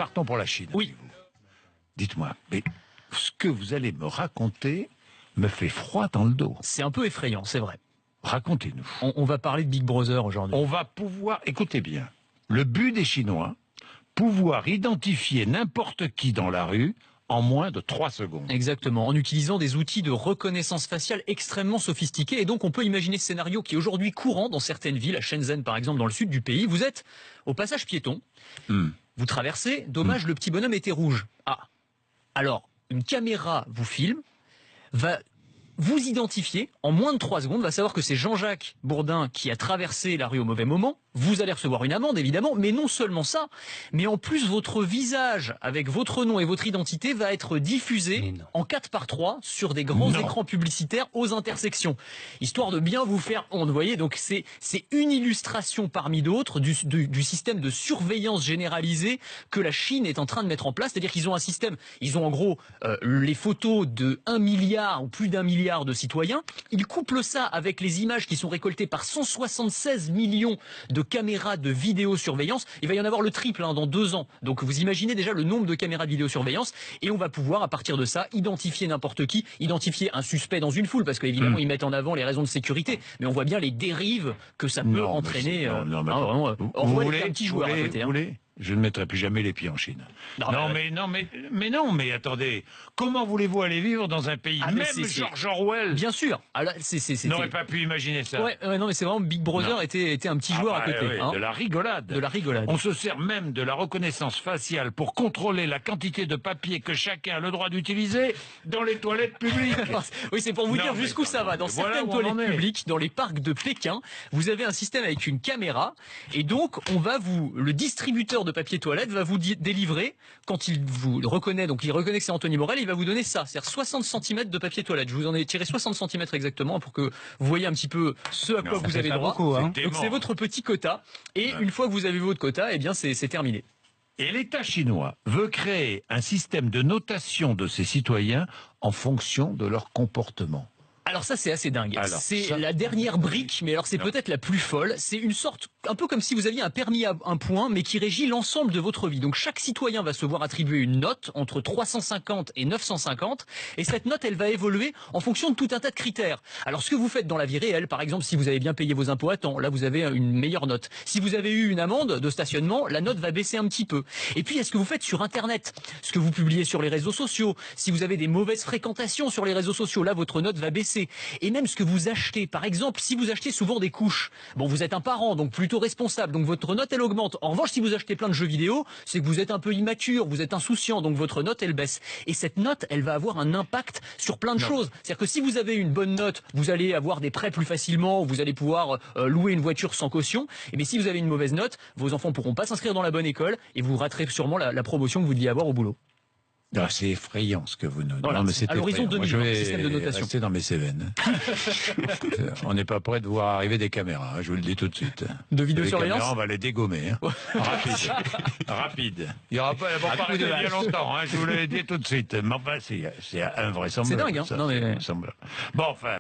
partons pour la Chine. Oui. Dites-moi, mais ce que vous allez me raconter me fait froid dans le dos. C'est un peu effrayant, c'est vrai. Racontez-nous. On va parler de Big Brother aujourd'hui. On va pouvoir, écoutez bien, le but des Chinois, pouvoir identifier n'importe qui dans la rue en moins de 3 secondes. Exactement, en utilisant des outils de reconnaissance faciale extrêmement sophistiqués. Et donc on peut imaginer ce scénario qui est aujourd'hui courant dans certaines villes, à Shenzhen par exemple, dans le sud du pays. Vous êtes au passage piéton, vous traversez, dommage, le petit bonhomme était rouge. Ah, alors une caméra vous filme, va vous identifier en moins de 3 secondes, va savoir que c'est Jean-Jacques Bourdin qui a traversé la rue au mauvais moment. Vous allez recevoir une amende, évidemment, mais non seulement ça, mais en plus votre visage avec votre nom et votre identité va être diffusé en 4x3 sur des grands écrans publicitaires aux intersections, histoire de bien vous faire honte. Vous voyez, donc c'est une illustration parmi d'autres du système de surveillance généralisée que la Chine est en train de mettre en place. C'est-à-dire qu'ils ont un système, ils ont en gros les photos de 1 milliard ou plus d'1 milliard de citoyens. Ils couplent ça avec les images qui sont récoltées par 176 millions de caméras de vidéosurveillance. Il va y en avoir le triple dans 2 ans. Donc vous imaginez déjà le nombre de caméras de vidéosurveillance, et on va pouvoir à partir de ça identifier n'importe qui, identifier un suspect dans une foule, parce qu'évidemment ils mettent en avant les raisons de sécurité, mais on voit bien les dérives que ça peut entraîner. On voit les petits joueurs à côté. Je ne mettrai plus jamais les pieds en Chine. Mais attendez, comment voulez-vous aller vivre dans un pays, même George Orwell, bien sûr, n'aurait pas pu imaginer ça. Non, mais c'est vraiment Big Brother était un petit joueur à côté. De la rigolade. De la rigolade. On se sert même de la reconnaissance faciale pour contrôler la quantité de papier que chacun a le droit d'utiliser dans les toilettes publiques. Oui, c'est pour vous dire jusqu'où ça va. Dans certaines toilettes publiques, dans les parcs de Pékin, vous avez un système avec une caméra, et donc le distributeur de papier toilette va vous délivrer, quand il vous reconnaît, donc il reconnaît que c'est Anthony Morel, il va vous donner ça, c'est-à-dire 60 cm de papier toilette. Je vous en ai tiré 60 cm exactement pour que vous voyez un petit peu ce à quoi vous avez droit. Donc c'est votre petit quota, et une fois que vous avez votre quota, eh bien c'est terminé. Et l'État chinois veut créer un système de notation de ses citoyens en fonction de leur comportement. Alors ça, c'est assez dingue. C'est la dernière brique, mais alors c'est peut-être la plus folle. C'est une sorte, un peu comme si vous aviez un permis à un point, mais qui régit l'ensemble de votre vie. Donc chaque citoyen va se voir attribuer une note entre 350 et 950, et cette note, elle va évoluer en fonction de tout un tas de critères. Alors ce que vous faites dans la vie réelle, par exemple, si vous avez bien payé vos impôts à temps, là vous avez une meilleure note. Si vous avez eu une amende de stationnement, la note va baisser un petit peu. Et puis, est-ce que vous faites sur Internet, ce que vous publiez sur les réseaux sociaux, si vous avez des mauvaises fréquentations sur les réseaux sociaux, là votre note va baisser. Et même ce que vous achetez, par exemple, si vous achetez souvent des couches, bon, vous êtes un parent, donc plutôt responsable, donc votre note elle augmente. En revanche, si vous achetez plein de jeux vidéo, c'est que vous êtes un peu immature, vous êtes insouciant, donc votre note elle baisse. Et cette note, elle va avoir un impact sur plein de choses. C'est-à-dire que si vous avez une bonne note, vous allez avoir des prêts plus facilement, vous allez pouvoir louer une voiture sans caution. Et mais si vous avez une mauvaise note, vos enfants pourront pas s'inscrire dans la bonne école, et vous raterez sûrement la promotion que vous deviez avoir au boulot. C'est effrayant ce que vous nous dites. Voilà, à l'horizon 2020, système de notation. Rester dans mes Cévennes. On n'est pas prêt de voir arriver des caméras, je vous le dis tout de suite. De vidéosurveillance. Les caméras, on va les dégommer. Rapide. Il n'y aura pas, elles vont pas rester bien longtemps, je vous le dis tout de suite. Mais enfin, c'est invraisemblable. C'est dingue, Bon, enfin.